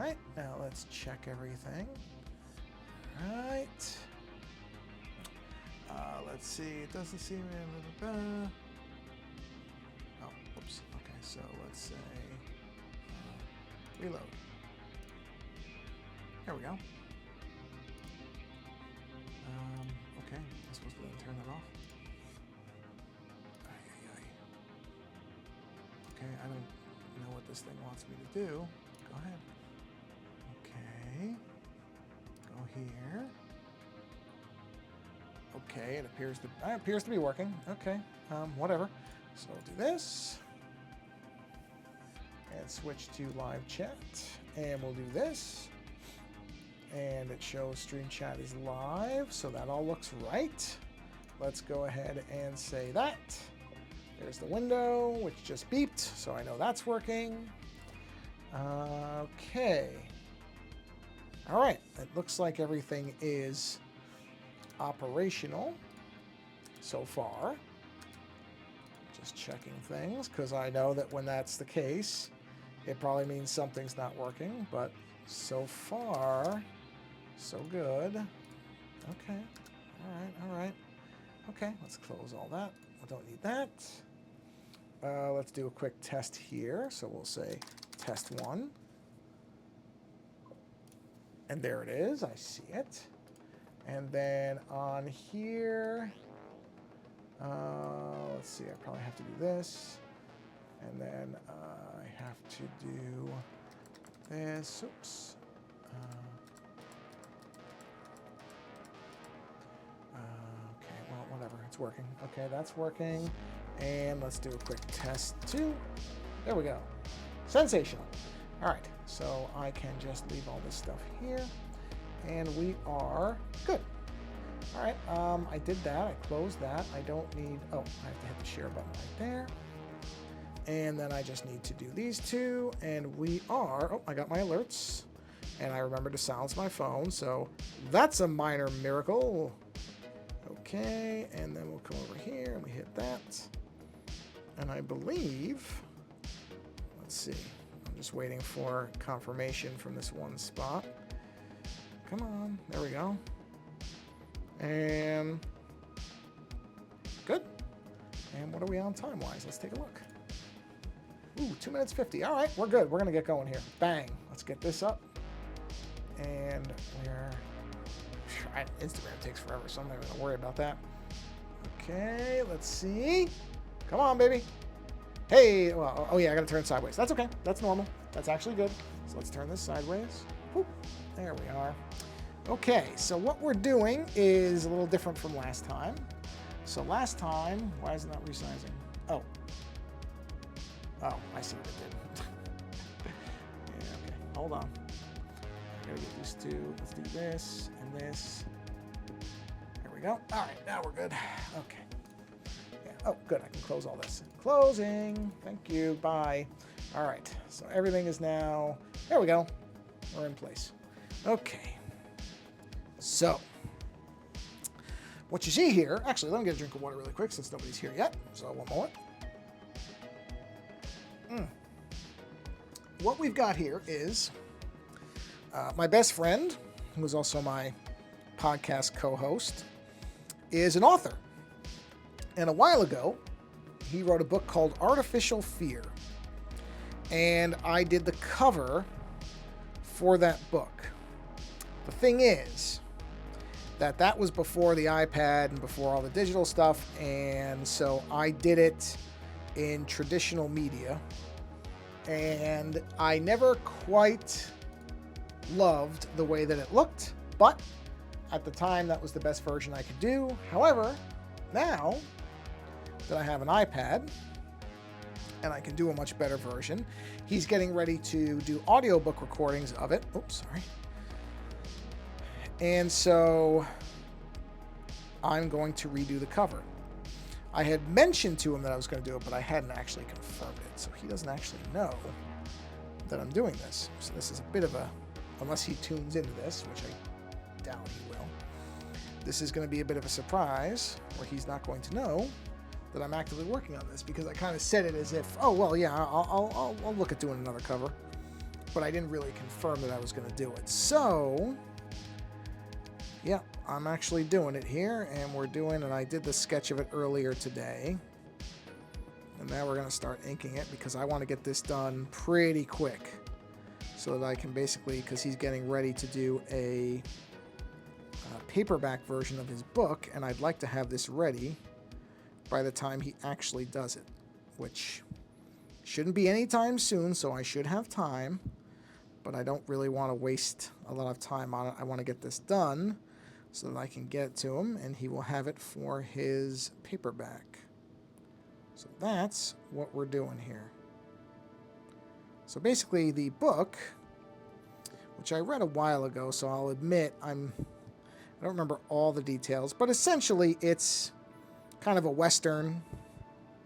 right, now let's check everything. All right. Let's see. It doesn't seem. Oh, whoops. Okay, so let's say reload. There we go. Okay, I'm supposed to then turn that off. Okay, I don't know what this thing wants me to do. Go ahead. Okay. Go here. Okay, it appears to be working. Okay, whatever. So we'll do this. And switch to live chat. And we'll do this. And it shows stream chat is live, so that all looks right. Let's go ahead and say that. There's the window, which just beeped, so I know that's working. Okay. All right, it looks like everything is operational so far. Just checking things, because I know that when that's the case, it probably means something's not working, but so far, so good. Okay, all right. Okay, let's close all that. I don't need that. Let's do a quick test here. So we'll say test 1. And there it is. I see it. And then on here, let's see. I probably have to do this. And then I have to do this. Oops. Okay, well, whatever. It's working. Okay, that's working. And let's do a quick test 2. There we go. Sensational. All right, so I can just leave all this stuff here. And we are good. All right, I did that. I closed that. I don't need... Oh, I have to hit the share button right there. And then I just need to do these 2. And we are... Oh, I got my alerts. And I remembered to silence my phone. So that's a minor miracle. Okay, and then we'll come over here and we hit that. And I believe... Let's see. I'm just waiting for confirmation from this one spot. Come on. There we go. And... Good. And what are we on time-wise? Let's take a look. Ooh, 2 minutes 50. All right, we're good. We're going to get going here. Bang. Let's get this up. And we're... Instagram takes forever, so I'm not even going to worry about that. Okay, let's see. Come on, baby. Hey, well, oh yeah, I got to turn sideways. That's okay. That's normal. That's actually good. So let's turn this sideways. Whoop. There we are. Okay, so what we're doing is a little different from last time. So last time, why is it not resizing? Oh. Oh, I see what it did. Yeah, okay. Hold on. I gotta get these 2. Let's do this and this. There we go. All right, now we're good. Okay. Yeah. Oh, good. I can close all this. Closing. Thank you. Bye. All right. So everything is now. There we go. We're in place. Okay. So what you see here. Actually, let me get a drink of water really quick since nobody's here yet. So 1 moment. What we've got here is my best friend, who is also my podcast co-host, is an author. And a while ago, he wrote a book called Artificial Fear. And I did the cover for that book. The thing is that was before the iPad and before all the digital stuff. And so I did it in traditional media. And I never quite loved the way that it looked, but at the time that was the best version I could do. However, now that I have an iPad and I can do a much better version, he's getting ready to do audiobook recordings of it. Oops, sorry. And so I'm going to redo the cover. I had mentioned to him that I was going to do it, but I hadn't actually confirmed it. So he doesn't actually know that I'm doing this. So this is a bit of a, unless he tunes into this, which I doubt he will, this is going to be a bit of a surprise where he's not going to know that I'm actively working on this, because I kind of said it as if, oh, well, yeah, I'll look at doing another cover. but I didn't really confirm that I was going to do it. So, yeah, I'm actually doing it here, and and I did the sketch of it earlier today. And now we're going to start inking it because I want to get this done pretty quick so that I can basically, because he's getting ready to do a paperback version of his book, and I'd like to have this ready by the time he actually does it, which shouldn't be anytime soon, so I should have time, but I don't really want to waste a lot of time on it. I want to get this done so that I can get it to him, and he will have it for his paperback. So that's what we're doing here. So basically the book, which I read a while ago, so I'll admit I don't remember all the details, but essentially it's kind of a Western.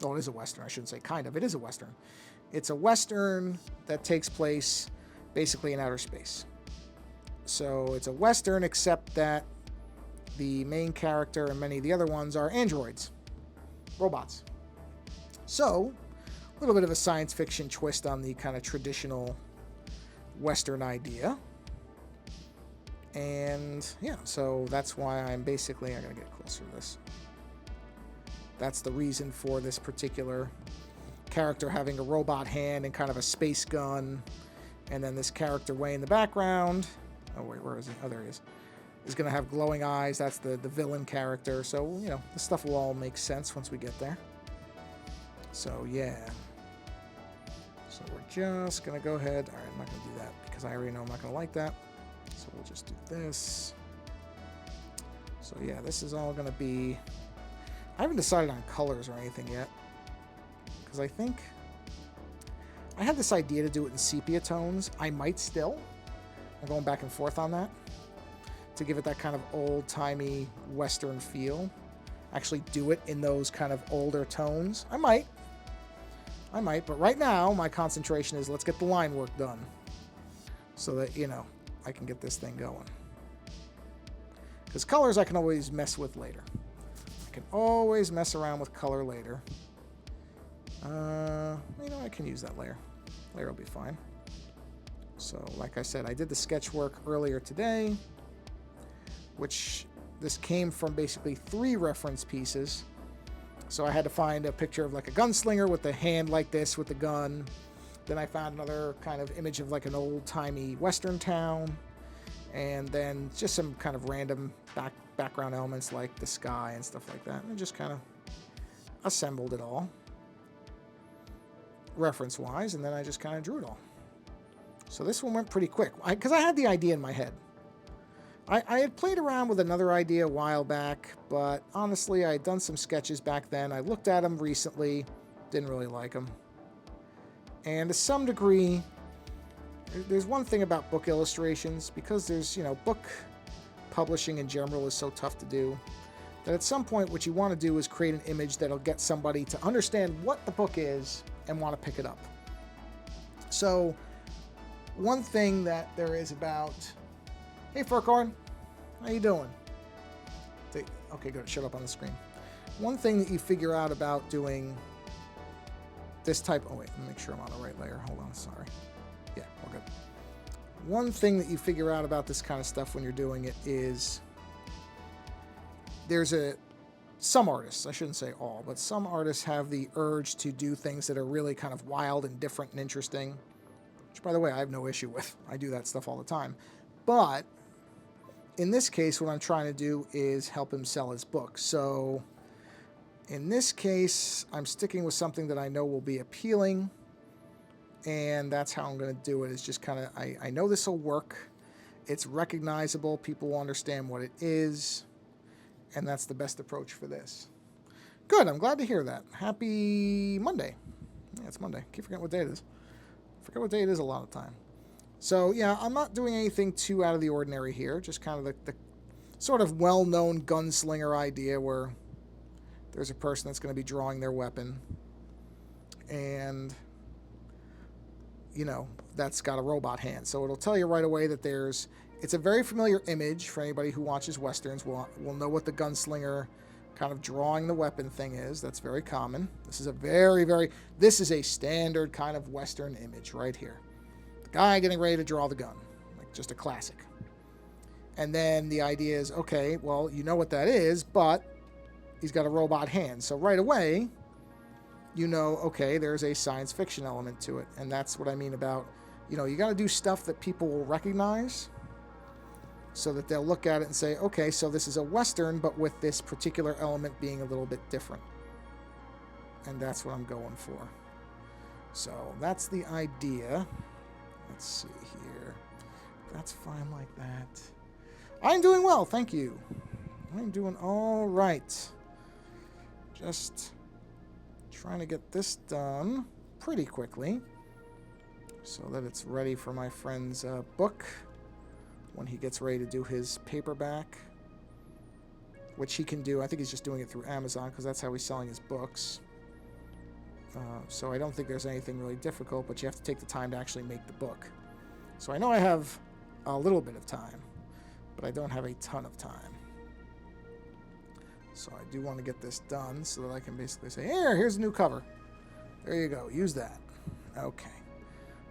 Well, it is a Western. I shouldn't say kind of. It is a Western. It's a Western that takes place basically in outer space. So it's a Western, except that the main character and many of the other ones are androids, robots. So, a little bit of a science fiction twist on the kind of traditional Western idea. And yeah, so that's why I'm basically, I gotta get closer to this. That's the reason for this particular character having a robot hand and kind of a space gun. And then this character way in the background. Oh, wait, where is he? Oh, there he is. Is going to have glowing eyes. That's the villain character. So, you know, this stuff will all make sense once we get there. So, yeah. So we're just going to go ahead. All right, I'm not going to do that because I already know I'm not going to like that. So we'll just do this. So, yeah, this is all going to be... I haven't decided on colors or anything yet. Because I think... I had this idea to do it in sepia tones. I might still. I'm going back and forth on that. To give it that kind of old-timey Western feel. Actually do it in those kind of older tones. I might, but right now my concentration is let's get the line work done. So that, you know, I can get this thing going. Because colors I can always mess with later. I can always mess around with color later. You know, I can use that layer. Layer will be fine. So, like I said, I did the sketch work earlier today, which this came from basically 3 reference pieces. So I had to find a picture of like a gunslinger with the hand like this with the gun. Then I found another kind of image of like an old-timey Western town. And then just some kind of random background elements like the sky and stuff like that. And just kind of assembled it all, reference-wise, and then I just kind of drew it all. So this one went pretty quick, because I had the idea in my head. I had played around with another idea a while back, but honestly, I had done some sketches back then. I looked at them recently, didn't really like them. And to some degree, there's one thing about book illustrations, because there's, you know, book publishing in general is so tough to do, that at some point what you want to do is create an image that'll get somebody to understand what the book is and want to pick it up. So, one thing that there is about... Hey, Furcorn. How you doing? Okay, good. Shut up on the screen. One thing that you figure out about doing this type... Oh, wait. Let me make sure I'm on the right layer. Hold on. Sorry. Yeah, we're good. One thing that you figure out about this kind of stuff when you're doing it is there's some artists, I shouldn't say all, but some artists have the urge to do things that are really kind of wild and different and interesting, which, by the way, I have no issue with. I do that stuff all the time. But in this case, what I'm trying to do is help him sell his book. So in this case, I'm sticking with something that I know will be appealing, and that's how I'm going to do it. Is just kind of, I know this will work. It's recognizable. People will understand what it is, and that's the best approach for this. Good. I'm glad to hear that. Happy Monday. Yeah, it's Monday. Keep forgetting what day it is. Forget what day it is a lot of the time. So, yeah, I'm not doing anything too out of the ordinary here. Just kind of the sort of well-known gunslinger idea where there's a person that's going to be drawing their weapon. And, you know, that's got a robot hand. So it'll tell you right away that it's a very familiar image for anybody who watches Westerns. Will know what the gunslinger kind of drawing the weapon thing is. That's very common. This is a this is a standard kind of Western image right here. guy getting ready to draw the gun. Like just a classic. And then the idea is, okay, well, you know what that is, but he's got a robot hand. So right away, you know, okay, there's a science fiction element to it. And that's what I mean about, you know, you got to do stuff that people will recognize so that they'll look at it and say, okay, so this is a Western, but with this particular element being a little bit different. And that's what I'm going for. So that's the idea. Let's see here. That's fine like that. I'm doing well, thank you. I'm doing all right. Just trying to get this done pretty quickly so that it's ready for my friend's book when he gets ready to do his paperback, which he can do. I think he's just doing it through Amazon because that's how he's selling his books. So I don't think there's anything really difficult, but you have to take the time to actually make the book. So I know I have a little bit of time, but I don't have a ton of time. So I do want to get this done so that I can basically say, here's a new cover. There you go. Use that. Okay.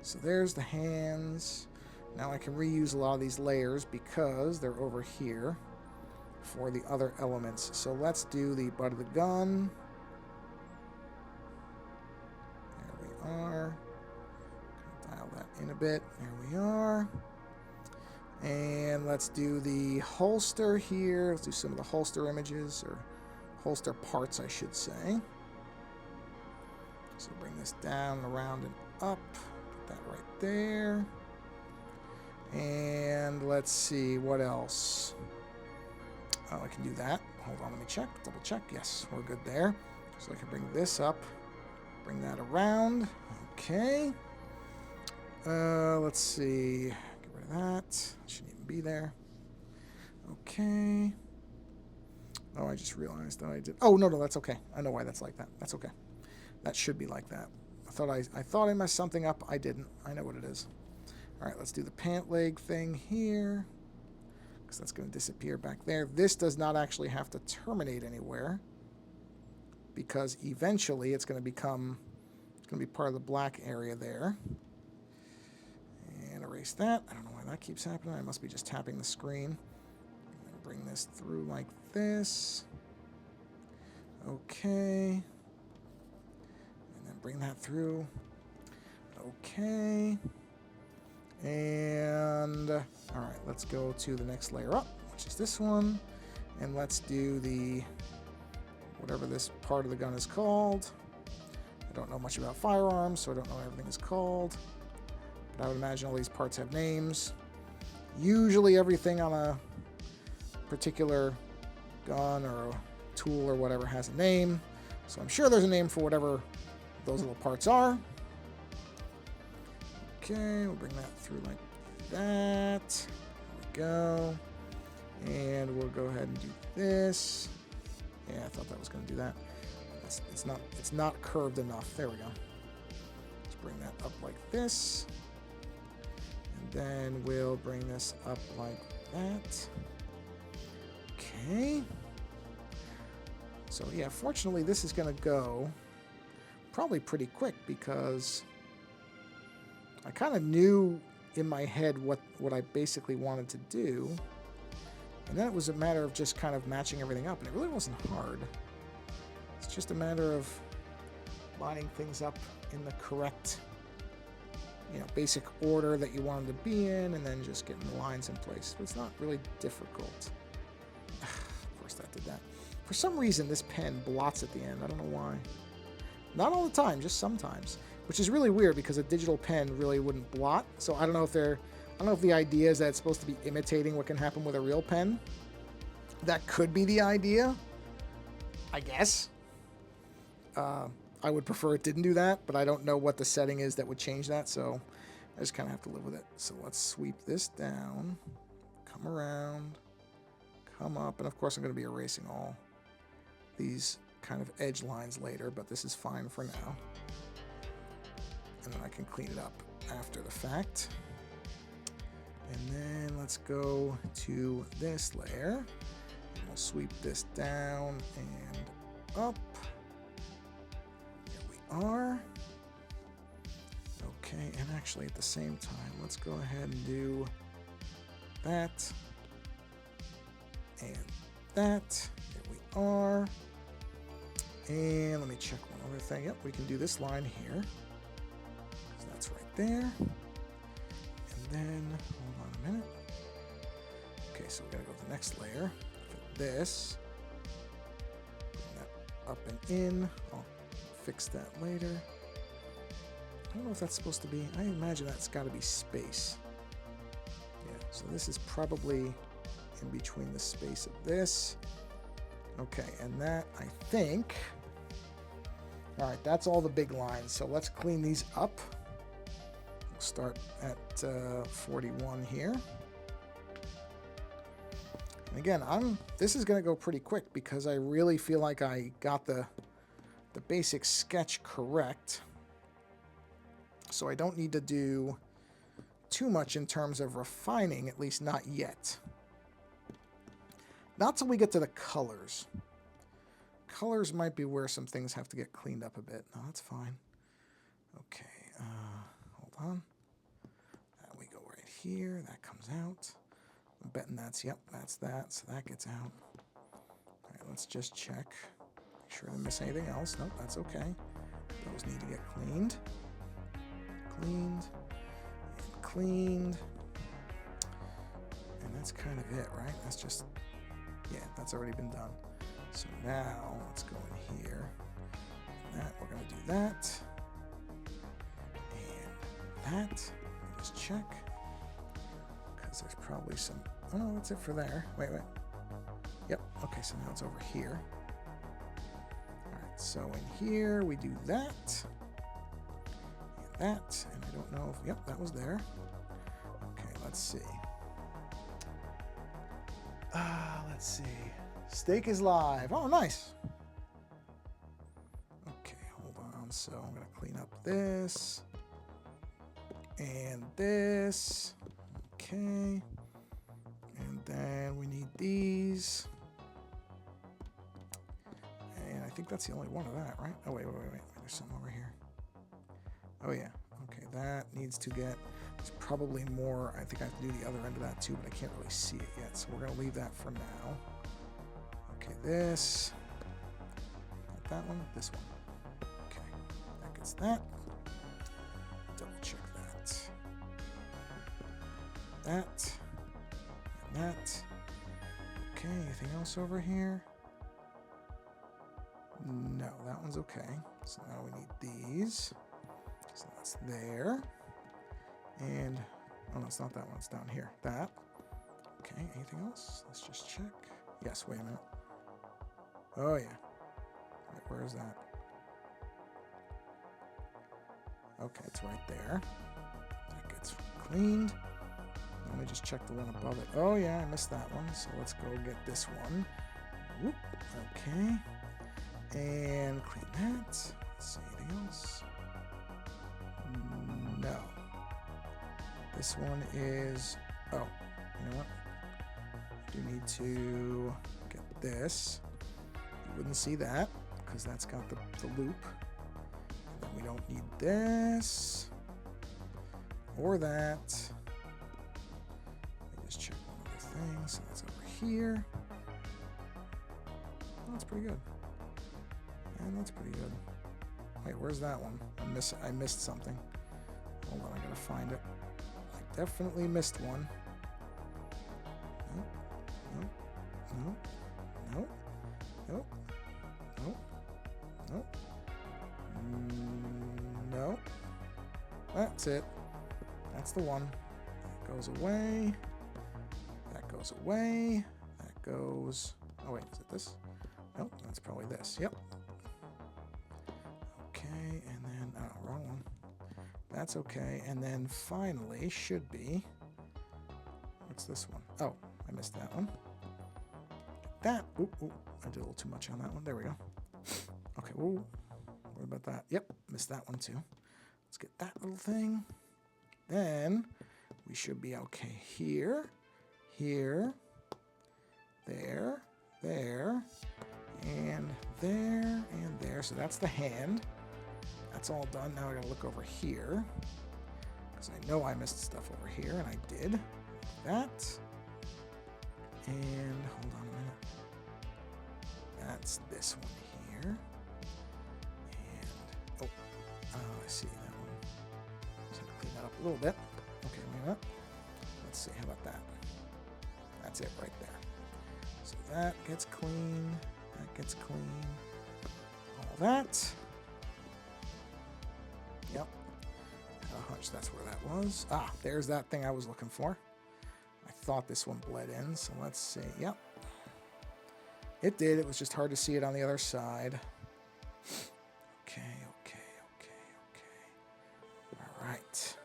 So there's the hands. Now I can reuse a lot of these layers because they're over here for the other elements. So let's do the butt of the gun. There we are. Dial that in a bit. There we are. And let's do the holster here. Let's do some of the holster images, or holster parts, I should say. So bring this down, around, and up. Put that right there. And let's see, what else? Oh, I can do that. Hold on, let me check. Double check. Yes, we're good there. So I can bring this up. Bring that around. Okay. Let's see. Get rid of that. Shouldn't even be there. Okay. Oh, I just realized that I did. Oh, no, that's okay. I know why that's like that. That's okay. That should be like that. I thought I messed something up. I didn't. I know what it is. All right, let's do the pant leg thing here, because that's going to disappear back there. This does not actually have to terminate anywhere, because eventually it's going to become, it's going to be part of the black area there. And erase that. I don't know why that keeps happening. I must be just tapping the screen. And then bring this through like this. Okay. And then bring that through. Okay. And, all right, let's go to the next layer up, which is this one. And let's do the, whatever this part of the gun is called. I don't know much about firearms, so I don't know what everything is called. But I would imagine all these parts have names. Usually everything on a particular gun or a tool or whatever has a name. So I'm sure there's a name for whatever those little parts are. Okay, we'll bring that through like that. There we go. And we'll go ahead and do this. Yeah, I thought that was going to do that. It's not curved enough. There we go. Let's bring that up like this. And then we'll bring this up like that. Okay. So yeah, fortunately this is going to go probably pretty quick because I kind of knew in my head what I basically wanted to do. And then it was a matter of just kind of matching everything up. And it really wasn't hard. It's just a matter of lining things up in the correct, basic order that you want them to be in, and then just getting the lines in place. But it's not really difficult. Of course that did that. For some reason, this pen blots at the end. I don't know why. Not all the time, just sometimes. Which is really weird because a digital pen really wouldn't blot. So I don't know if the idea is that it's supposed to be imitating what can happen with a real pen. That could be the idea, I guess. I would prefer it didn't do that, but I don't know what the setting is that would change that, so I just kind of have to live with it. So let's sweep this down, come around, come up, and of course I'm going to be erasing all these kind of edge lines later, but this is fine for now. And then I can clean it up after the fact. And then let's go to this layer. And we'll sweep this down and up. There we are. Okay, and actually at the same time, let's go ahead and do that and that. There we are. And let me check one other thing. Yep, we can do this line here. So that's right there. And then, hold on a minute. Okay, so we gotta go to the next layer. For this, bring that up and in. I'll fix that later. I don't know if that's supposed to be, I imagine that's got to be space. Yeah, so this is probably in between the space of this. Okay, and that, I think, all right, that's all the big lines. So let's clean these up. We'll start at 41 here. And again, this is going to go pretty quick because I really feel like I got the basic sketch correct. So I don't need to do too much in terms of refining, at least not yet. Not till we get to the colors. Colors might be where some things have to get cleaned up a bit. No, that's fine. Okay, hold on. That we go right here. That comes out. I'm betting that's, yep, that's that. So that gets out. All right, let's just check. Make sure I didn't miss anything else. Nope, that's okay. Those need to get cleaned. Cleaned. And cleaned. And that's kind of it, right? That's just, yeah, that's already been done. So now let's go in here. And that, we're going to do that. And that. Let me just check. Because there's probably some, oh, that's it for there. Wait. Yep, okay, so now it's over here. All right, so in here we do that. And that, and I don't know if, yep, that was there. Okay, let's see. Let's see. Steak is live. Oh, nice. Okay, hold on. So I'm going to clean up this and this. Okay. And then we need these. And I think that's the only one of that, right? Oh, wait. There's some over here. Oh, yeah. Okay, that needs to get... There's probably more. I think I have to do the other end of that too, but I can't really see it yet. So we're going to leave that for now. Okay, this. Not that one, this one. Okay, that gets that. Double check that. That. And that. Okay, anything else over here? No, that one's okay. So now we need these. So that's there. And, oh no, it's not that one, it's down here. That. Okay, anything else? Let's just check. Yes, wait a minute. Oh, yeah. Wait, where is that? Okay, it's right there. That gets cleaned. Let me just check the one above it. Oh, yeah, I missed that one. So let's go get this one. Whoop. Okay. And clean that. Let's see, anything else? No. This one is, oh, you know what? I do need to get this. You wouldn't see that because that's got the loop. And then we don't need this or that. Let me just check one other thing. So that's over here. Oh, that's pretty good. And that's pretty good. Wait, where's that one? I missed something. Hold on, I gotta find it. I definitely missed one. No. That's it. That's the one. That goes away. That goes away. That goes... Oh, wait, is it this? Nope, that's probably this. Yep. Okay, and then... Oh, wrong one. That's okay. And then finally should be... What's this one? Oh, I missed that one. That. Ooh, I did a little too much on that one. There we go. Okay, ooh. What about that? Yep, missed that one too. Let's get that little thing. Then we should be okay here, here, there, there, and there, and there. So that's the hand. That's all done. Now I gotta look over here. because I know I missed stuff over here, and I did. Like that. And hold on a minute. That's this one here. And, oh, I see that one. Just have to clean that up a little bit. Okay, wait a minute. Let's see, how about that? That's it right there. So that gets clean. That gets clean. All that. Yep. Had a hunch that's where that was. Ah, there's that thing I was looking for. I thought this one bled in, so let's see. Yep. It did. It was just hard to see it on the other side. Okay. All right.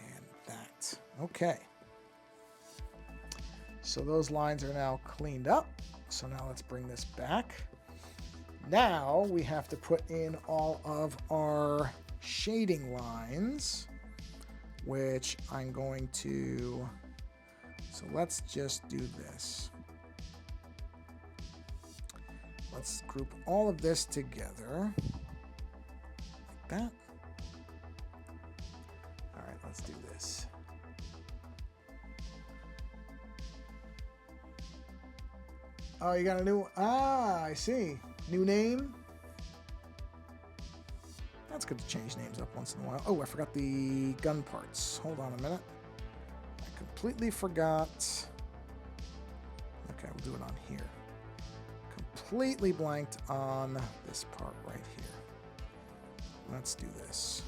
And that. Okay. So those lines are now cleaned up. So now let's bring this back. Now we have to put in all of our shading lines, which I'm going to, so let's just do this. Let's group all of this together like that. All right, let's do this. Oh, you got a new, I see. New name. That's good to change names up once in a while. Oh, I forgot the gun parts. Hold on a minute. I completely forgot. Okay, we'll do it on here. Completely blanked on this part right here. Let's do this.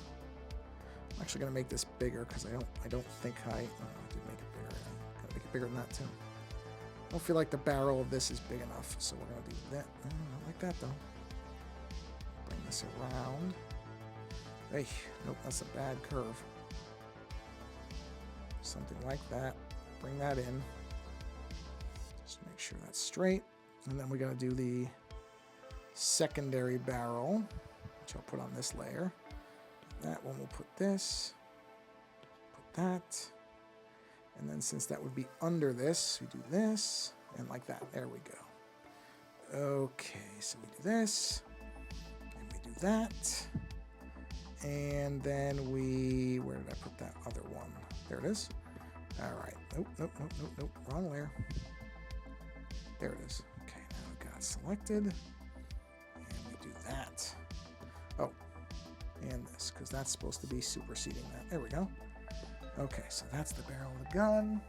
I'm actually gonna make this bigger because I don't think I did make it bigger. Gotta make it bigger than that too. I don't feel like the barrel of this is big enough, so we're gonna do that. Not like that though. Bring this around. Hey, nope, that's a bad curve. Something like that. Bring that in. Just make sure that's straight. And then we gotta do the secondary barrel, which I'll put on this layer. That one we'll put this. Put that. And then since that would be under this, we do this, and like that. There we go. Okay, so we do this, and we do that. And then where did I put that other one? There it is. All right. Nope. Wrong layer. There it is. Okay, now we got it selected. And we do that. Oh, and this, because that's supposed to be superseding that. There we go. Okay, so that's the barrel of the gun.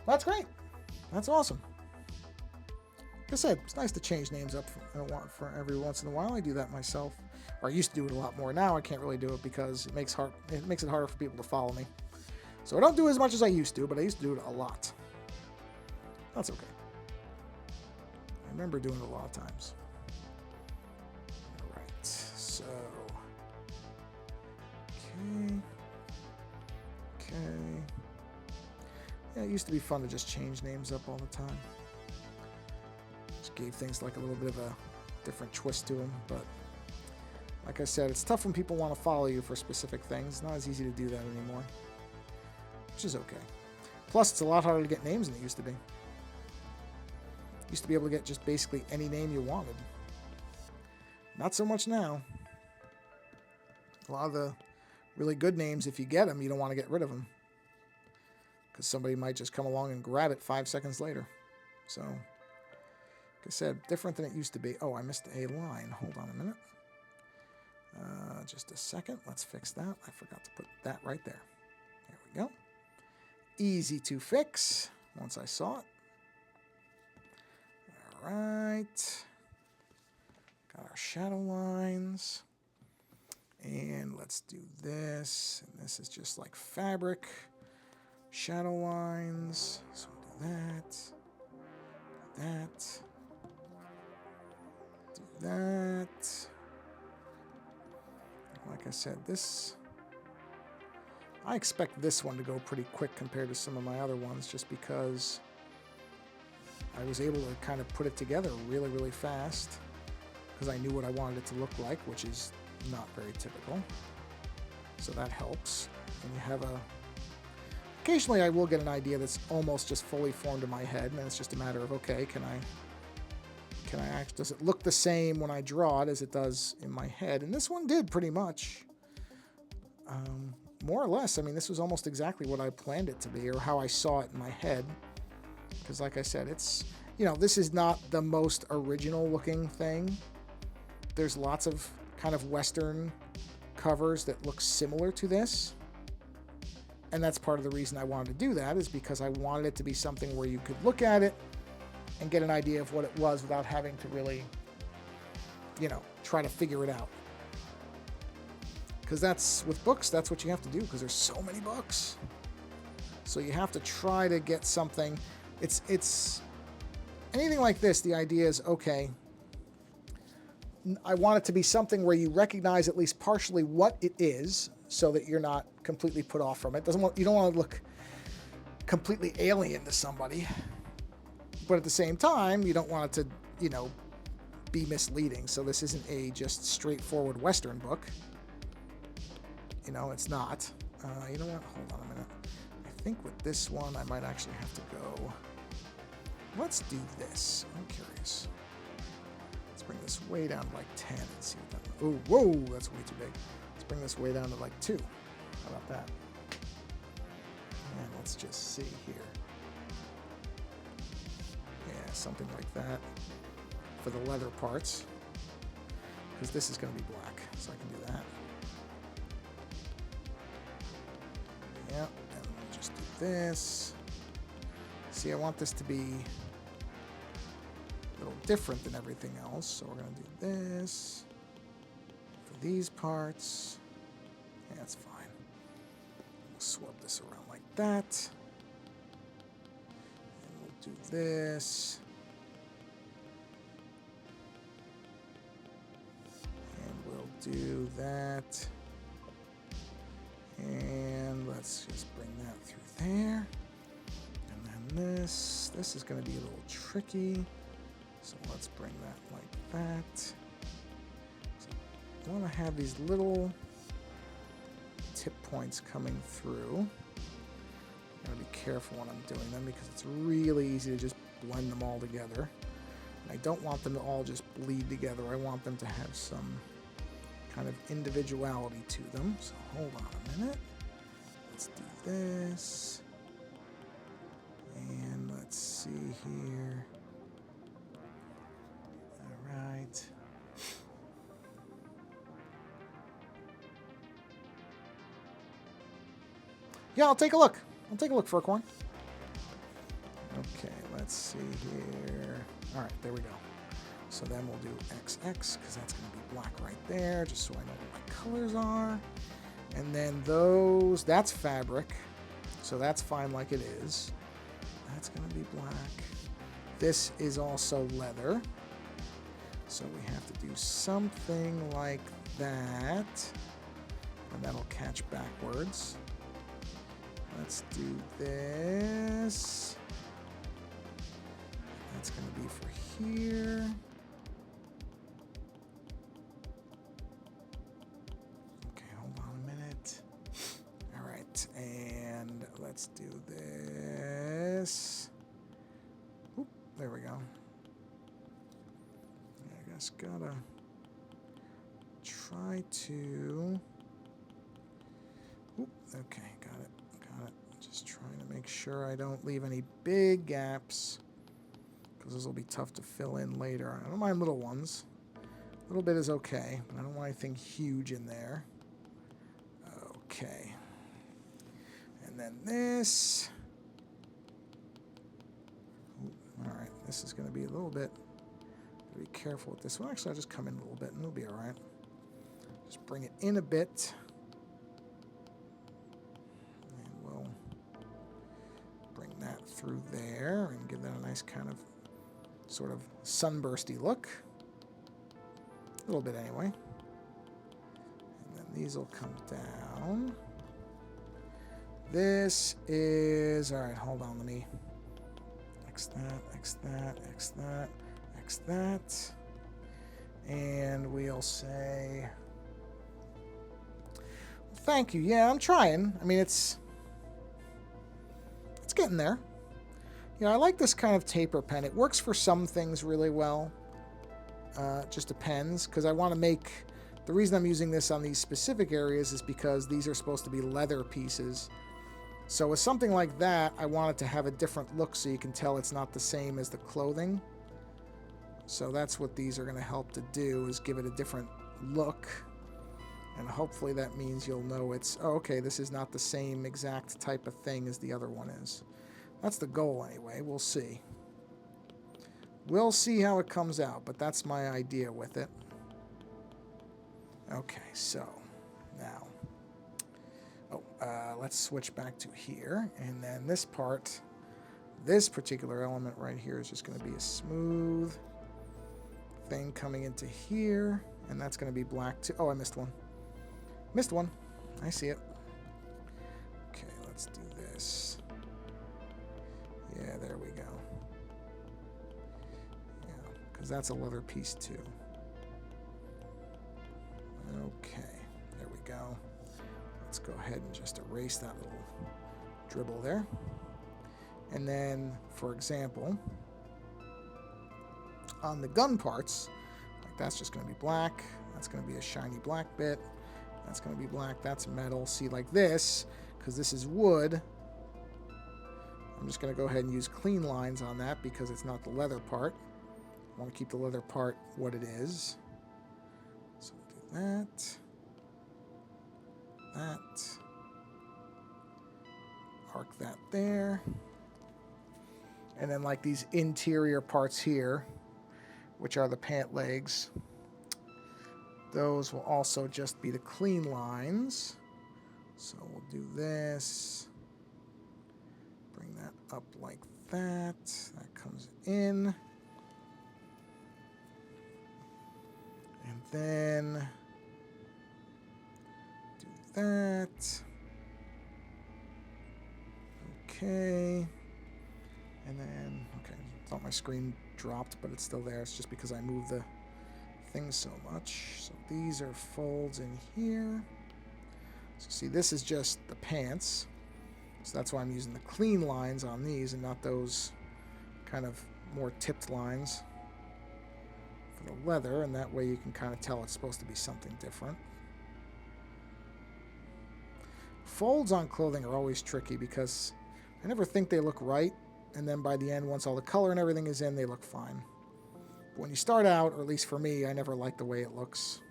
That's great. That's awesome. Like I said, it's nice to change names up for every once in a while. I do that myself, or I used to do it a lot more. Now I can't really do it because it makes it harder for people to follow me. So I don't do as much as I used to, but I used to do it a lot. That's okay. I remember doing it a lot of times. All right, so. Okay. Yeah, it used to be fun to just change names up all the time. Just gave things like a little bit of a different twist to them, but like I said, it's tough when people want to follow you for specific things. It's not as easy to do that anymore, which is okay. Plus, it's a lot harder to get names than it used to be. Used to be able to get just basically any name you wanted. Not so much now. A lot of the really good names, if you get them, you don't want to get rid of them, because somebody might just come along and grab it 5 seconds later. So, like I said, different than it used to be. Oh, I missed a line. Hold on a minute. Just a second. Let's fix that. I forgot to put that right there. There we go. Easy to fix once I saw it. All right. Got our shadow lines. And let's do this. And this is just like fabric. Shadow lines. So we'll do that. Do that. Do that. Like I said, I expect this one to go pretty quick compared to some of my other ones, just because I was able to kind of put it together really, really fast, because I knew what I wanted it to look like, which is not very typical. So that helps. And you have occasionally I will get an idea that's almost just fully formed in my head, and it's just a matter of, okay, can does it look the same when I draw it as it does in my head? And this one did pretty much. More or less. I mean, this was almost exactly what I planned it to be, or how I saw it in my head. Because like I said, it's, you know, this is not the most original looking thing. There's lots of kind of Western covers that look similar to this. And that's part of the reason I wanted to do that, is because I wanted it to be something where you could look at it and get an idea of what it was without having to really, you know, try to figure it out. Because that's, with books, that's what you have to do, because there's so many books. So you have to try to get something. It's anything like this, the idea is, okay, I want it to be something where you recognize at least partially what it is, so that you're not completely put off from it. You don't want to look completely alien to somebody, but at the same time, you don't want it to, you know, be misleading. So this isn't a just straightforward Western book. You know, it's not. You know what? Hold on a minute. I think with this one, I might actually have to go. Let's do this. I'm curious. Let's bring this way down to like 10 and see what that. Oh, whoa, that's way too big. Let's bring this way down to like 2. How about that? And let's just see here. Yeah, something like that for the leather parts, because this is going to be black, so I can do that. Yeah, and we'll just do this. See, I want this to be a little different than everything else, so we're going to do this for these parts. Yeah, that's fine. We'll swap this around like that. And we'll do this. And we'll do that. And let's just bring that through there. And then this is going to be a little tricky. So let's bring that like that. So I want to have these little tip points coming through. I'm going to be careful when I'm doing them, because it's really easy to just blend them all together. And I don't want them to all just bleed together. I want them to have some kind of individuality to them. So hold on a minute. Let's do this. And let's see here. All right. Yeah, I'll take a look. I'll take a look, Furcorn. Okay, let's see here. All right, there we go. So then we'll do XX, because that's going to be black right there, just so I know what my colors are. And then those, that's fabric, so that's fine like it is. That's going to be black. This is also leather, so we have to do something like that, and that'll catch backwards. Let's do this. That's going to be for here. Okay, hold on a minute. All right, and let's do this. Oop, there we go. I guess gotta try to. Oop, okay, got it. Just trying to make sure I don't leave any big gaps, because those will be tough to fill in later. I don't mind little ones. A little bit is okay, but I don't want anything huge in there. Okay. And then this. Ooh, all right, this is going to be a little bit. Be careful with this one. Actually, I'll just come in a little bit, and it'll be all right. Just bring it in a bit. That through there and give that a nice kind of sort of sunbursty look. A little bit anyway. And then these will come down. This is, all right, hold on, let me X that, X that, X that, X that. And we'll say, thank you. Yeah, I'm trying. I mean, it's getting there. You know, I like this kind of taper pen. It works for some things really well. Just depends, because I want to make... The reason I'm using this on these specific areas is because these are supposed to be leather pieces. So with something like that, I want it to have a different look so you can tell it's not the same as the clothing. So that's what these are going to help to do, is give it a different look. And hopefully that means you'll know it's, oh, okay, this is not the same exact type of thing as the other one is. That's the goal anyway. We'll see. We'll see how it comes out, but that's my idea with it. Okay, so now, let's switch back to here, and then this part, this particular element right here is just going to be a smooth thing coming into here, and that's going to be black too. Oh, I missed one. Missed one. I see it. Okay, let's do this. Yeah, there we go. Yeah, because that's a leather piece too. Okay, there we go. Let's go ahead and just erase that little dribble there. And then, for example, on the gun parts, like that's just going to be black. That's going to be a shiny black bit. That's going to be black. That's metal. See, like this, because this is wood, I'm just going to go ahead and use clean lines on that because it's not the leather part. I want to keep the leather part what it is. So we'll do that. That. Arc that there. And then like these interior parts here, which are the pant legs, those will also just be the clean lines. So we'll do this. Bring that up like that. That comes in. And then do that. Okay. And then, okay, I thought my screen dropped, but it's still there. It's just because I moved the thing so much. So these are folds in here. So see, this is just the pants. So that's why I'm using the clean lines on these and not those kind of more tipped lines for the leather. And that way you can kind of tell it's supposed to be something different. Folds on clothing are always tricky because I never think they look right. And then by the end, once all the color and everything is in, they look fine. But when you start out, or at least for me, I never like the way it looks.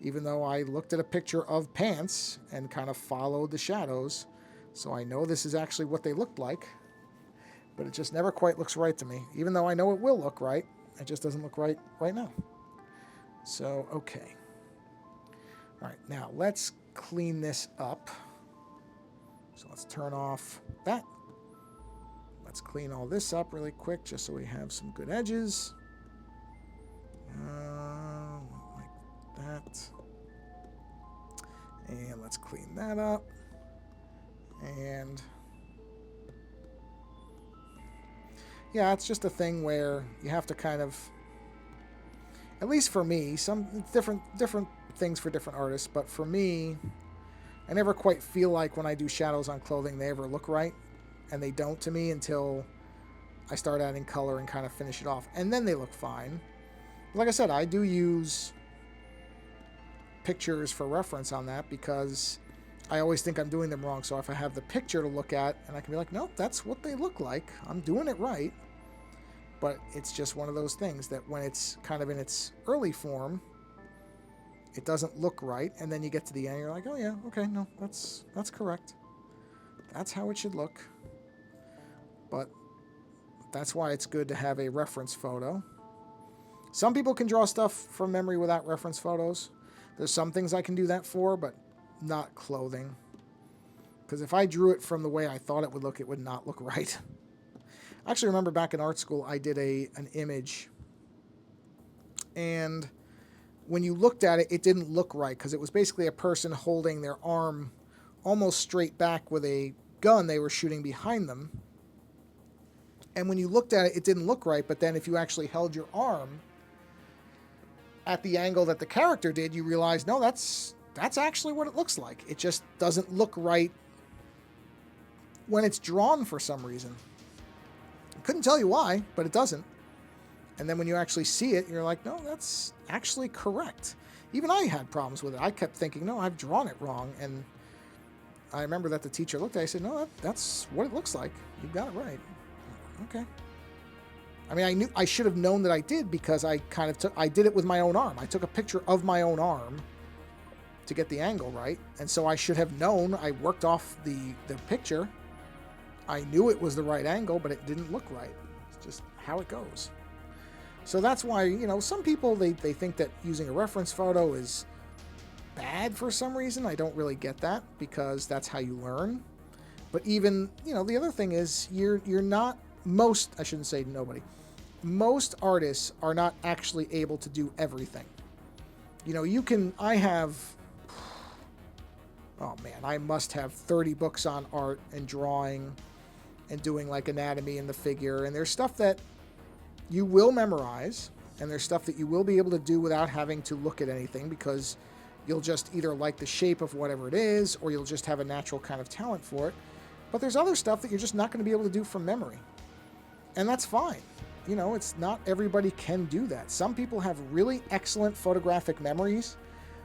Even though I looked at a picture of pants and kind of followed the shadows, so I know this is actually what they looked like, but it just never quite looks right to me. Even though I know it will look right, it just doesn't look right right now. So, okay. All right, now let's clean this up. So let's turn off that. Let's clean all this up really quick just so we have some good edges. Like that. And let's clean that up. And yeah, it's just a thing where you have to kind of, at least for me, some different things for different artists, but for me, I never quite feel like when I do shadows on clothing they ever look right, and they don't to me until I start adding color and kind of finish it off, and then they look fine. Like I said, I do use pictures for reference on that because I always think I'm doing them wrong. So if I have the picture to look at and I can be like, nope, that's what they look like. I'm doing it right. But it's just one of those things that when it's kind of in its early form, it doesn't look right. And then you get to the end, you're like, oh yeah, okay, no, that's correct. That's how it should look. But that's why it's good to have a reference photo. Some people can draw stuff from memory without reference photos. There's some things I can do that for, but not clothing. Because if I drew it from the way I thought it would not look right. I actually remember back in art school, I did an image. And when you looked at it, it didn't look right. Because it was basically a person holding their arm almost straight back with a gun they were shooting behind them. And when you looked at it, it didn't look right. But then if you actually held your arm at the angle that the character did, you realize, no, that's actually what it looks like. It just doesn't look right when it's drawn for some reason. I couldn't tell you why, but it doesn't. And then when you actually see it, you're like, no, that's actually correct. Even I had problems with it. I kept thinking, no, I've drawn it wrong. And I remember that the teacher looked at it, I said, no, that's what it looks like. You got it right. Okay. I mean, I should have known that I did, because I did it with my own arm. I took a picture of my own arm to get the angle right. And so I should have known. I worked off the picture. I knew it was the right angle, but it didn't look right. It's just how it goes. So that's why, some people, they think that using a reference photo is bad for some reason. I don't really get that, because that's how you learn. But even, the other thing is you're not, I shouldn't say nobody, most artists are not actually able to do everything. I must have 30 books on art and drawing and doing like anatomy in the figure. And there's stuff that you will memorize, and there's stuff that you will be able to do without having to look at anything, because you'll just either like the shape of whatever it is, or you'll just have a natural kind of talent for it. But there's other stuff that you're just not going to be able to do from memory. And that's fine. It's not everybody can do that. Some people have really excellent photographic memories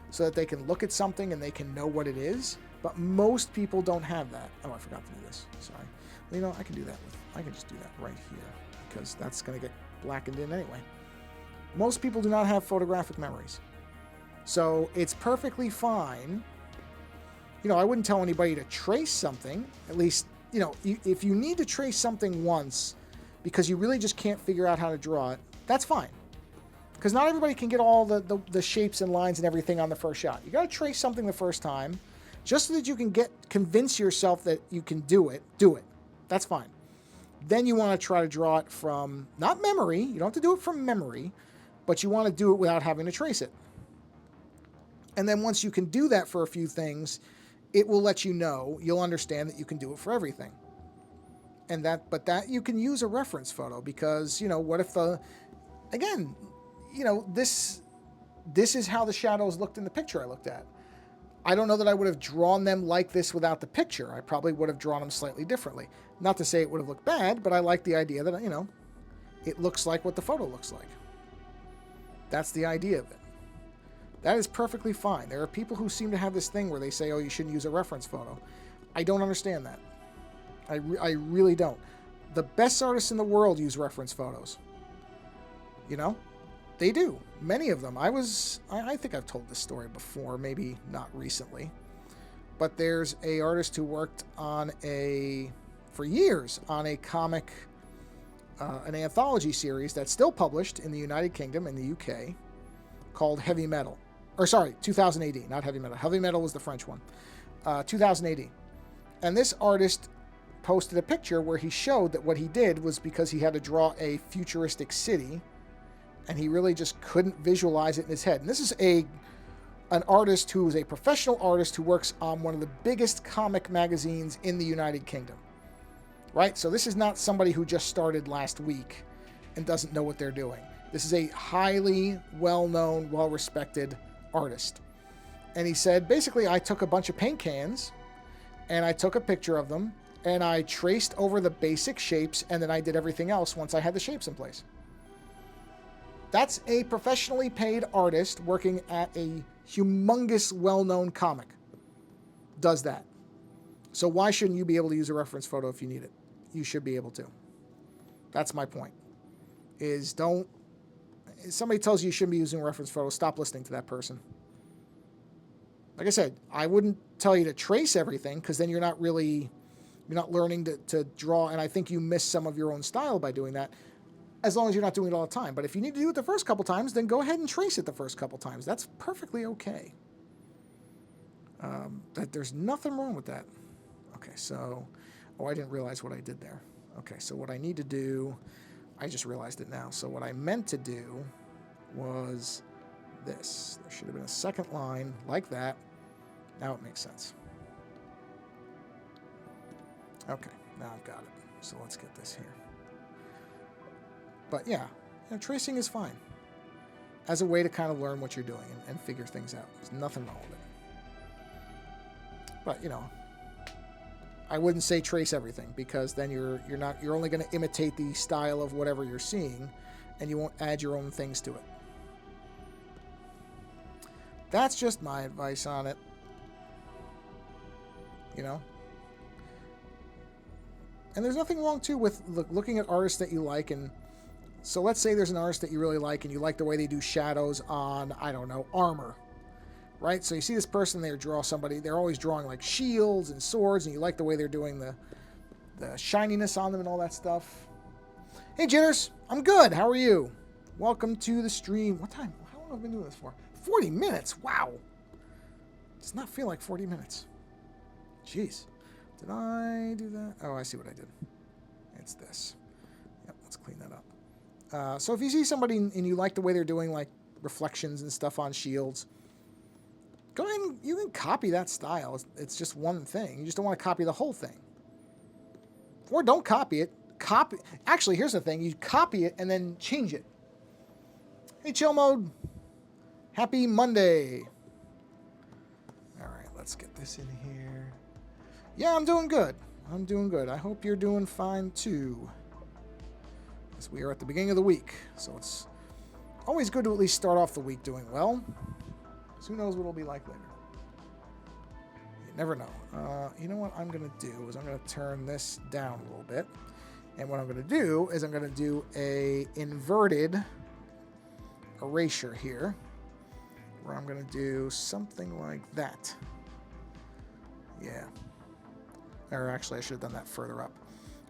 so that they can look at something and they can know what it is. But most people don't have that. Oh, I forgot to do this. Sorry. Well, I can do that. I can just do that right here, because that's going to get blackened in anyway. Most people do not have photographic memories. So it's perfectly fine. I wouldn't tell anybody to trace something. At least, if you need to trace something once because you really just can't figure out how to draw it, that's fine. Because not everybody can get all the shapes and lines and everything on the first shot. You got to trace something the first time just so that you can convince yourself that you can do it. Do it. That's fine. Then you want to try to draw it from, not memory. You don't have to do it from memory, but you want to do it without having to trace it. And then once you can do that for a few things, it will let you know, you'll understand that you can do it for everything. But that you can use a reference photo, because, what if this is how the shadows looked in the picture I looked at. I don't know that I would have drawn them like this without the picture. I probably would have drawn them slightly differently. Not to say it would have looked bad, but I like the idea that, it looks like what the photo looks like. That's the idea of it. That is perfectly fine. There are people who seem to have this thing where they say, oh, you shouldn't use a reference photo. I don't understand that. I really don't. The best artists in the world use reference photos. They do. Many of them. I think I've told this story before, maybe not recently. But there's an artist who worked for years on a comic, an anthology series that's still published in the United Kingdom and the UK, called Heavy Metal. 2000 AD, not Heavy Metal. Heavy Metal was the French one. 2000 AD. And this artist posted a picture where he showed that what he did was because he had to draw a futuristic city, and he really just couldn't visualize it in his head. And this is an artist who is a professional artist who works on one of the biggest comic magazines in the United Kingdom. Right? So this is not somebody who just started last week and doesn't know what they're doing. This is a highly well-known, well-respected artist. And he said, basically, I took a bunch of paint cans and I took a picture of them and I traced over the basic shapes, and then I did everything else once I had the shapes in place. That's a professionally paid artist working at a humongous, well-known comic. Does that. So why shouldn't you be able to use a reference photo if you need it? You should be able to. That's my point. If somebody tells you shouldn't be using a reference photo, stop listening to that person. Like I said, I wouldn't tell you to trace everything, because then you're not learning to draw, and I think you miss some of your own style by doing that, as long as you're not doing it all the time. But if you need to do it the first couple times, then go ahead and trace it the first couple times. That's perfectly okay. There's nothing wrong with that. Okay, so, I didn't realize what I did there. Okay, so what I need to do, I just realized it now. So what I meant to do was this. There should have been a second line like that. Now it makes sense. Okay, now I've got it. So let's get this here. But yeah, tracing is fine as a way to kind of learn what you're doing and figure things out. There's nothing wrong with it. But I wouldn't say trace everything, because then you're only going to imitate the style of whatever you're seeing, and you won't add your own things to it. That's just my advice on it. You know? And there's nothing wrong, too, with looking at artists that you like. And so let's say there's an artist that you really like and you like the way they do shadows on, I don't know, armor. Right? So you see this person, they draw somebody, they're always drawing like shields and swords, and you like the way they're doing the shininess on them and all that stuff. Hey, Jitters. I'm good. How are you? Welcome to the stream. What time? How long have I been doing this for? 40 minutes. Wow. Does not feel like 40 minutes. Jeez. Did I do that? Oh, I see what I did. It's this. Yep, let's clean that up. So if you see somebody and you like the way they're doing like reflections and stuff on shields, go ahead and you can copy that style. It's just one thing. You just don't want to copy the whole thing. Or don't copy it. Actually, here's the thing. You copy it and then change it. Hey, Chill Mode. Happy Monday. All right, let's get this in here. Yeah, I'm doing good. I'm doing good. I hope you're doing fine, too. As we are at the beginning of the week. So it's always good to at least start off the week doing well. Who knows what it'll be like later. You never know. You know what I'm going to do is I'm going to turn this down a little bit. And what I'm going to do is I'm going to do a inverted erasure here. Where I'm going to do something like that. Yeah. Or actually, I should have done that further up.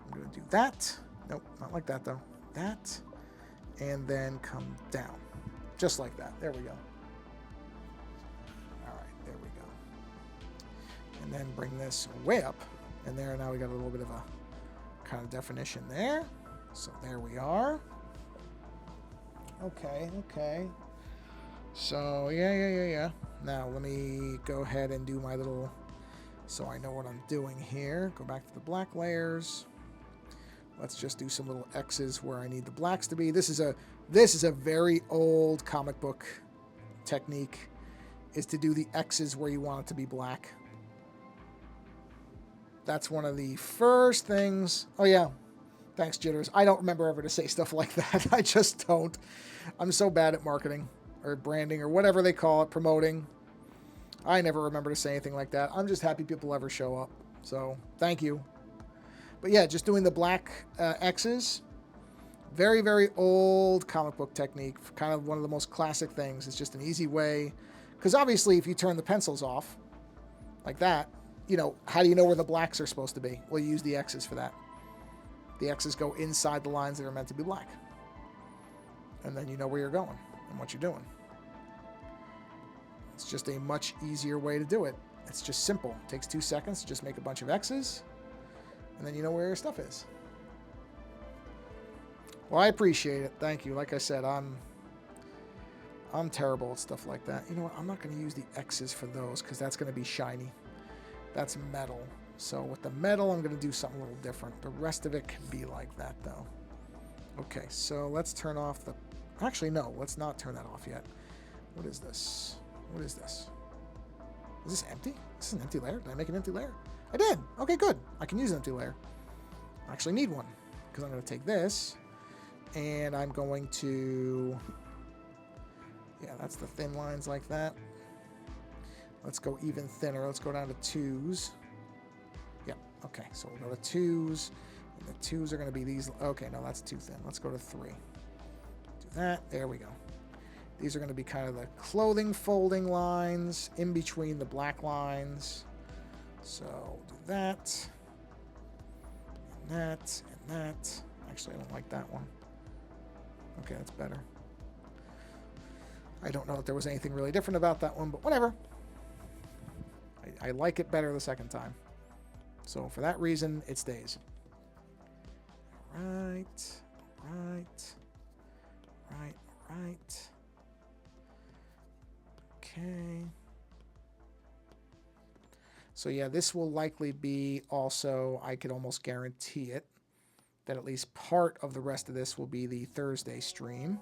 I'm going to do that. Nope, not like that, though. That. And then come down. Just like that. There we go. All right, there we go. And then bring this way up. And there, now we got a little bit of a kind of definition there. So there we are. Okay, okay. So, yeah. Now, let me go ahead and do my little... So I know what I'm doing here. Go back to the black layers. Let's just do some little X's where I need the blacks to be. This is a very old comic book technique, is to do the X's where you want it to be black. That's one of the first things. Oh yeah. Thanks, Jitters. I don't remember ever to say stuff like that. I just don't. I'm so bad at marketing or branding or whatever they call it, promoting. I never remember to say anything like that. I'm just happy people ever show up. So, thank you. But yeah, just doing the black X's. Very, very old comic book technique. Kind of one of the most classic things. It's just an easy way. Because obviously, if you turn the pencils off, like that, you know, how do you know where the blacks are supposed to be? Well, you use the X's for that. The X's go inside the lines that are meant to be black. And then you know where you're going and what you're doing. It's just a much easier way to do it. It's just simple. It takes 2 seconds to just make a bunch of X's, and then you know where your stuff is. Well, I appreciate it. Thank you. Like I said, I'm terrible at stuff like that. You know what? I'm not going to use the X's for those because that's going to be shiny. That's metal. So with the metal, I'm going to do something a little different. The rest of it can be like that, though. Okay, so let's turn off the... Actually, no. Let's not turn that off yet. What is this? What is this? Is this empty? This is an empty layer? Did I make an empty layer? I did. Okay, good. I can use an empty layer. I actually need one because I'm going to take this and I'm going to... Yeah, that's the thin lines like that. Let's go even thinner. Let's go down to 2s. Yep. Okay, so we'll go to 2s. And the 2s are going to be these. Okay, no, that's too thin. Let's go to 3. Do that. There we go. These are going to be kind of the clothing folding lines in between the black lines. So do that, and that, and that. Actually, I don't like that one. Okay, that's better. I don't know if there was anything really different about that one, but whatever. I like it better the second time. So for that reason, it stays. Right. Okay. So yeah, this will likely be also, I could almost guarantee it, that at least part of the rest of this will be the Thursday stream.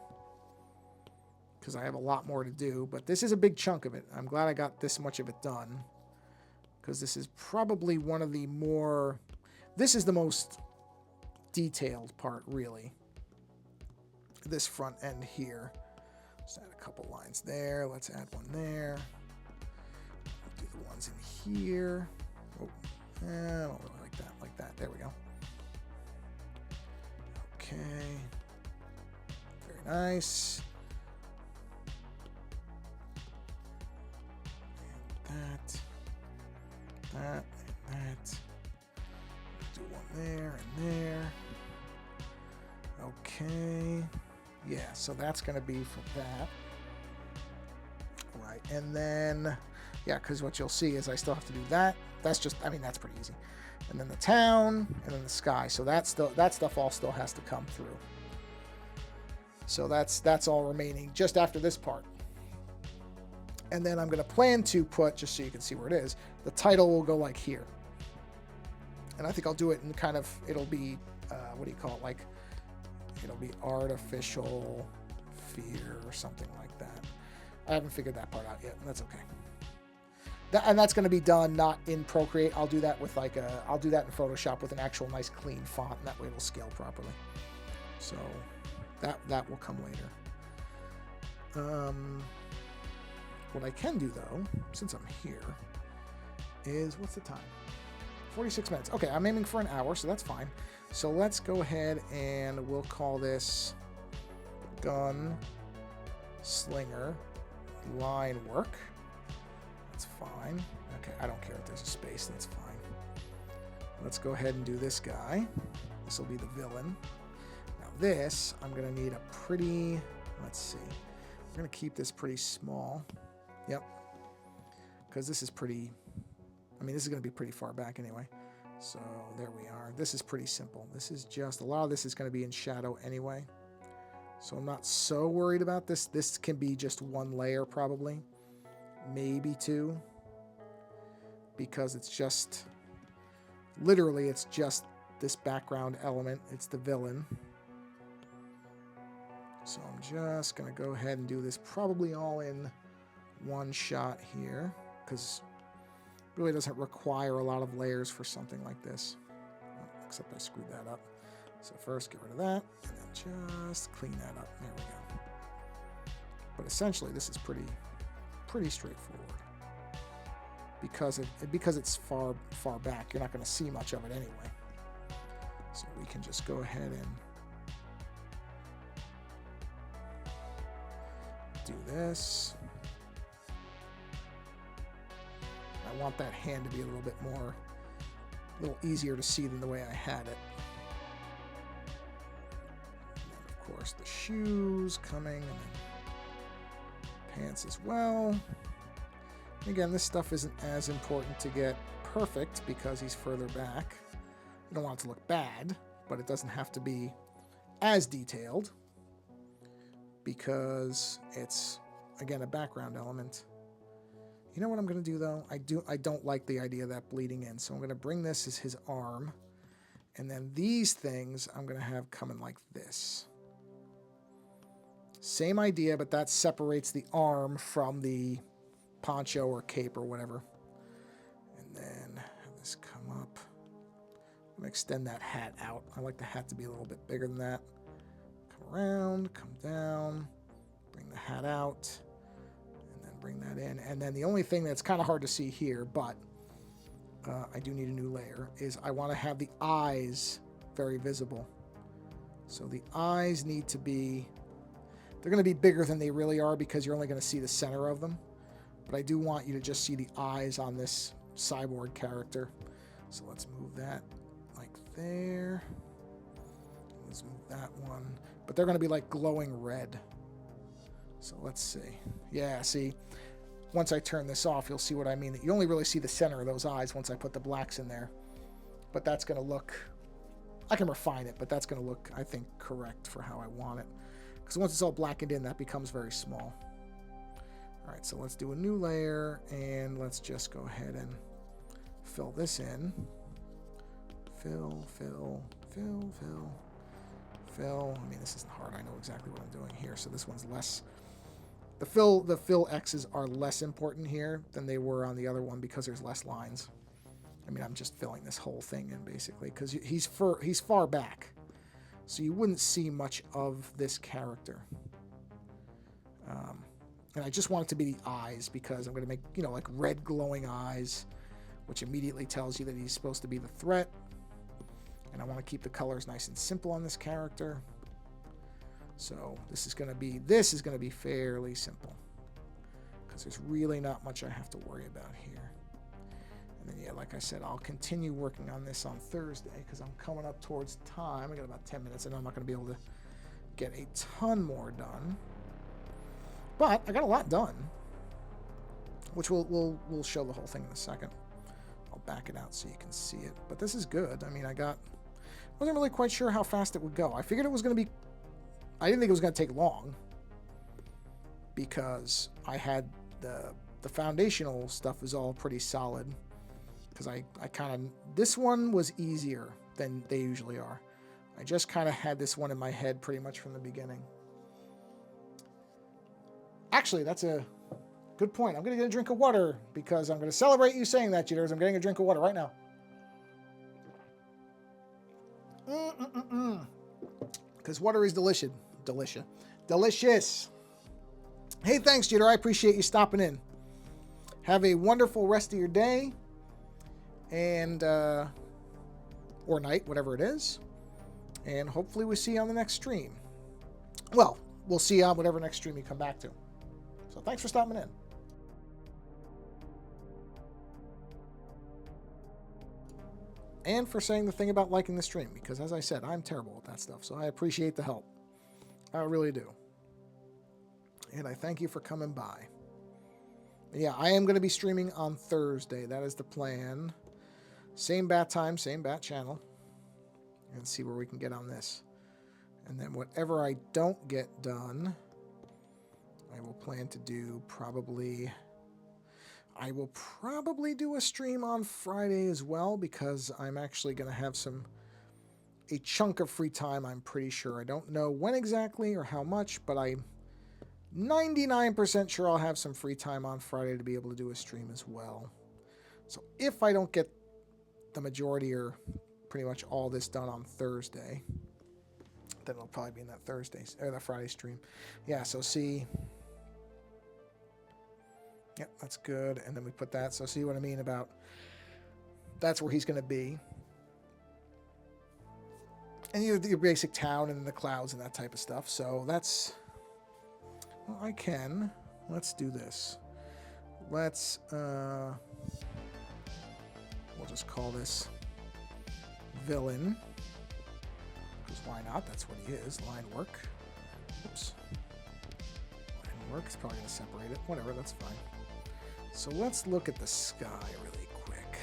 Because I have a lot more to do, but this is a big chunk of it. I'm glad I got this much of it done. Because this is probably one of the more... This is the most detailed part, really. this front end here. Let's add a couple lines there. Let's add one there. Do the ones in here. Oh, I don't really like that. Like that. There we go. Okay. Very nice. And that, and that. Do one there and there. Okay. Yeah, so that's going to be for that. Right, and then, yeah, because what you'll see is I still have to do that. That's just, I mean, that's pretty easy. And then the town, and then the sky. So that stuff all still has to come through. So that's all remaining just after this part. And then I'm going to plan to put, just so you can see where it is, the title will go like here. And I think I'll do it in kind of, it'll be, what do you call it, like, it'll be artificial fear or something like that. I haven't figured that part out yet. That's okay. And that's going to be done not in Procreate. I'll do that with like I'll do that in Photoshop with an actual nice clean font, and that way it'll scale properly. So that will come later. What I can do though, since I'm here, is what's the time? 46 minutes. Okay, I'm aiming for an hour, so that's fine. So let's go ahead and we'll call this gun slinger line work. That's fine. Okay, I don't care if there's a space, that's fine. Let's go ahead and do this guy. This will be the villain. Now this, I'm gonna need a pretty, let's see. I'm gonna keep this pretty small. Yep. Because this is pretty, I mean, this is gonna be pretty far back anyway. So there we are. This is pretty simple. This is just, a lot of this is going to be in shadow anyway. So I'm not so worried about this. This can be just one layer probably. Maybe two. Because it's just, literally it's just this background element. It's the villain. So I'm just going to go ahead and do this probably all in one shot here. Because really doesn't require a lot of layers for something like this. Except I screwed that up. So first get rid of that, and then just clean that up. There we go. But essentially this is pretty straightforward. Because it's far back, you're not going to see much of it anyway. So we can just go ahead and do this. I want that hand to be a little bit more, a little easier to see than the way I had it. And then of course the shoes coming, and then pants as well. And again, this stuff isn't as important to get perfect because he's further back. You don't want it to look bad, but it doesn't have to be as detailed because it's, again, a background element. You know what I'm going to do, though? I don't like the idea of that bleeding in, so I'm going to bring this as his arm, and then these things I'm going to have coming like this. Same idea, but that separates the arm from the poncho or cape or whatever. And then have this come up. I'm going to extend that hat out. I like the hat to be a little bit bigger than that. Come around, come down, bring the hat out. Bring that in, and then the only thing that's kind of hard to see here, but I do need a new layer, is I want to have the eyes very visible. So the eyes need to be, they're going to be bigger than they really are because you're only going to see the center of them, but I do want you to just see the eyes on this cyborg character. So let's move that like there. Let's move that one, but they're going to be like glowing red. So let's see. Yeah, see, once I turn this off, you'll see what I mean. You only really see the center of those eyes once I put the blacks in there. But that's going to look, I can refine it, but that's going to look, I think, correct for how I want it. Because once it's all blackened in, that becomes very small. All right, so let's do a new layer, and let's just go ahead and fill this in. Fill, fill, fill, fill, fill. I mean, this isn't hard. I know exactly what I'm doing here. So this one's less... The fill X's are less important here than they were on the other one because there's less lines. I mean, I'm just filling this whole thing in basically because he's far back. So you wouldn't see much of this character. And I just want it to be the eyes because I'm going to make, you know, like red glowing eyes, which immediately tells you that he's supposed to be the threat. And I want to keep the colors nice and simple on this character. So this is going to be fairly simple because there's really not much I have to worry about here. And then, yeah, like I said, I'll continue working on this on Thursday because I'm coming up towards time. I got about 10 minutes. I know I'm not going to be able to get a ton more done. But I got a lot done, which we'll show the whole thing in a second. I'll back it out so you can see it. But this is good. I mean, wasn't really quite sure how fast it would go. I figured it was going to be, I didn't think it was going to take long because I had the foundational stuff is all pretty solid. Because I kind of, this one was easier than they usually are. I just kind of had this one in my head pretty much from the beginning. Actually, that's a good point. I'm going to get a drink of water because I'm going to celebrate you saying that, jitters. I'm getting a drink of water right now. Because water is delicious. Delicious. Hey, thanks, Jitter. I appreciate you stopping in. Have a wonderful rest of your day. And, or night, whatever it is. And hopefully we see you on the next stream. Well, we'll see you on whatever next stream you come back to. So thanks for stopping in. And for saying the thing about liking the stream, because as I said, I'm terrible at that stuff. So I appreciate the help. I really do. And I thank you for coming by. But yeah, I am going to be streaming on Thursday. That is the plan. Same bat time, same bat channel. And see where we can get on this. And then whatever I don't get done, I will plan to do probably... I will probably do a stream on Friday as well because I'm actually going to have a chunk of free time, I'm pretty sure. I don't know when exactly or how much, but I'm 99% sure I'll have some free time on Friday to be able to do a stream as well. So if I don't get the majority or pretty much all this done on Thursday, then it'll probably be in that that Friday stream. Yeah, so see... Yep, that's good. And then we put that. So see what I mean about that's where he's going to be. And you have your basic town and the clouds and that type of stuff. So that's... Well, I can. Let's do this. Let's... we'll just call this villain. Because why not? That's what he is. Line work. Oops. Line work is probably going to separate it. Whatever, that's fine. So let's look at the sky really quick.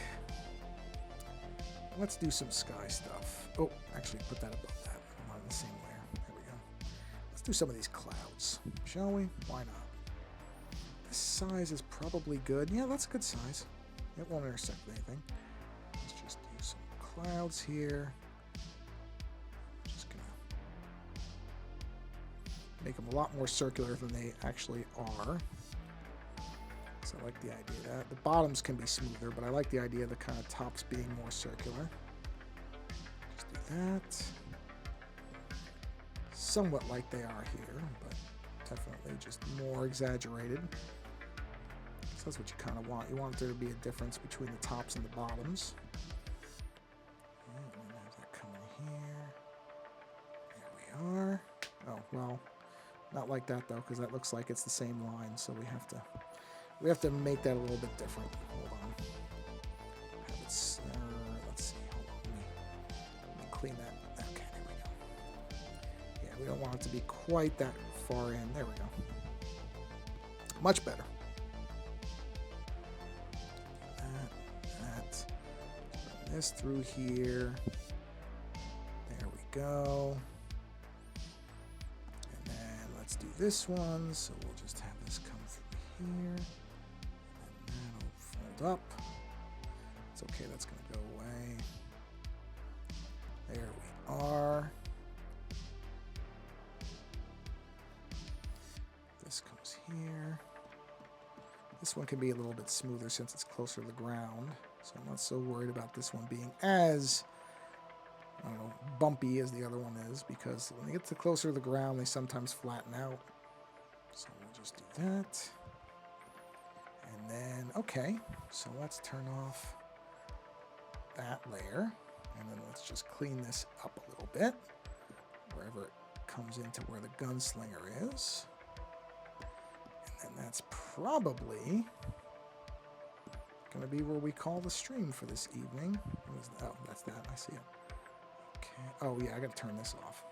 Let's do some sky stuff. Oh, actually put that above that. I'm on the same layer. There we go. Let's do some of these clouds, shall we? Why not? This size is probably good. Yeah, that's a good size. It won't intersect with anything. Let's just do some clouds here. Just gonna make them a lot more circular than they actually are. So I like the idea of that. The bottoms can be smoother, but I like the idea of the kind of tops being more circular. Just do that. Somewhat like they are here, but definitely just more exaggerated. So that's what you kind of want. You want there to be a difference between the tops and the bottoms. And then have that come in here. There we are. Oh, well, not like that though, because that looks like it's the same line, so we have to make that a little bit different. Hold on. Have it, let's see. Hold on. Let me clean that. Okay, there we go. Yeah, we don't want it to be quite that far in. There we go. Much better. That. Run this through here. There we go. And then let's do this one. So we'll just have this come through here. Up. It's okay, that's going to go away. There we are. This comes here. This one can be a little bit smoother since it's closer to the ground, so I'm not so worried about this one being as I don't know, bumpy as the other one is, because when they get closer to the ground, they sometimes flatten out. So we'll just do that. And then, okay, so let's turn off that layer. And then let's just clean this up a little bit, wherever it comes into where the gunslinger is. And then that's probably going to be where we call the stream for this evening. Oh, that's that. I see it. Okay. Oh, yeah, I got to turn this off.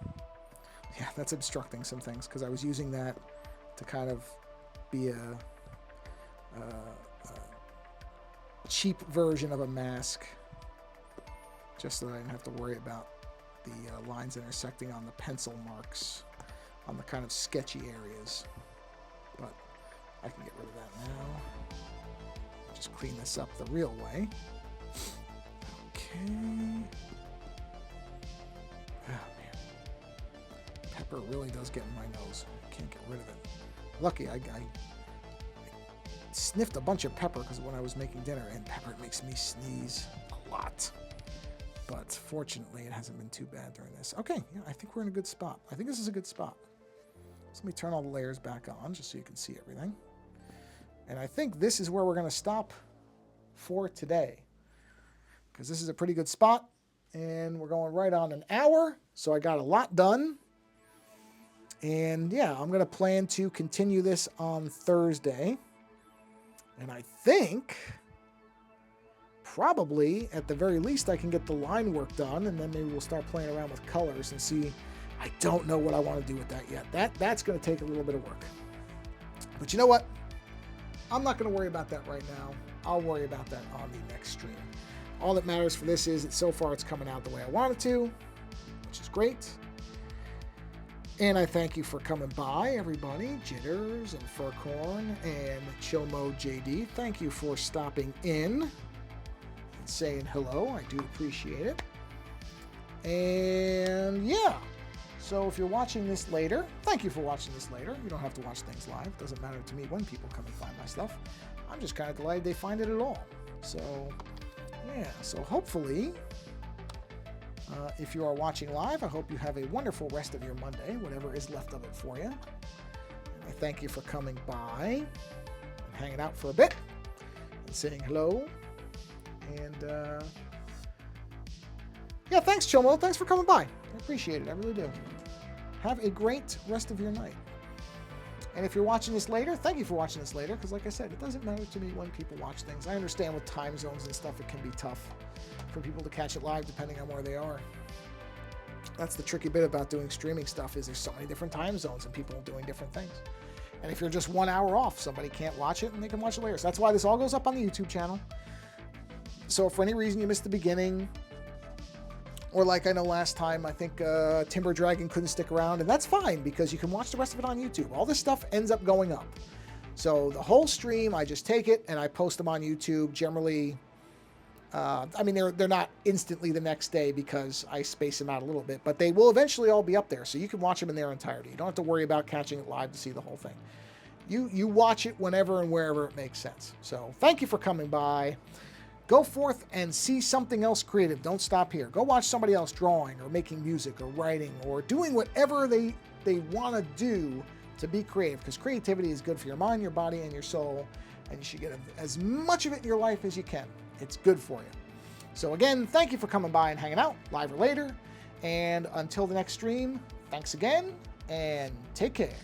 Yeah, that's obstructing some things because I was using that to kind of be a cheap version of a mask, just so that I didn't have to worry about the lines intersecting on the pencil marks on the kind of sketchy areas. But I can get rid of that now. Just clean this up the real way. Okay. Oh, man. Pepper really does get in my nose. I can't get rid of it. Lucky, I sniffed a bunch of pepper because when I was making dinner, and pepper makes me sneeze a lot. But fortunately, it hasn't been too bad during this. Okay, yeah, I think we're in a good spot. I think this is a good spot. So let me turn all the layers back on just so you can see everything. And I think this is where we're going to stop for today, because this is a pretty good spot. And we're going right on an hour, so I got a lot done. And yeah, I'm going to plan to continue this on Thursday. And I think probably at the very least I can get the line work done, and then maybe we'll start playing around with colors and see. I don't know what I want to do with that yet. That's going to take a little bit of work. But you know what? I'm not going to worry about that right now. I'll worry about that on the next stream. All that matters for this is that so far it's coming out the way I want it to, which is great. And I thank you for coming by, everybody. Jitters and Furcorn and Chill Mode JD. Thank you for stopping in and saying hello. I do appreciate it. And yeah. So if you're watching this later, thank you for watching this later. You don't have to watch things live. It doesn't matter to me when people come and find my stuff. I'm just kind of delighted they find it at all. So yeah, so hopefully, if you are watching live, I hope you have a wonderful rest of your Monday, whatever is left of it for you. And I thank you for coming by and hanging out for a bit and saying hello. And yeah, thanks, Chomo. Thanks for coming by. I appreciate it. I really do. Have a great rest of your night. And if you're watching this later, thank you for watching this later, because like I said, it doesn't matter to me when people watch things. I understand with time zones and stuff, it can be tough for people to catch it live depending on where they are. That's the tricky bit about doing streaming stuff, is there's so many different time zones and people doing different things. And if you're just 1 hour off, somebody can't watch it and they can watch it later. So that's why this all goes up on the YouTube channel. So if for any reason you missed the beginning, or like I know last time, I think Timber Dragon couldn't stick around, and that's fine because you can watch the rest of it on YouTube. All this stuff ends up going up. So the whole stream, I just take it and I post them on YouTube. Generally, I mean, they're not instantly the next day because I space them out a little bit, but they will eventually all be up there. So you can watch them in their entirety. You don't have to worry about catching it live to see the whole thing. You watch it whenever and wherever it makes sense. So thank you for coming by. Go forth and see something else creative. Don't stop here. Go watch somebody else drawing or making music or writing or doing whatever they want to do to be creative, because creativity is good for your mind, your body, and your soul, and you should get as much of it in your life as you can. It's good for you. So again, thank you for coming by and hanging out, live or later. And until the next stream, thanks again, and take care.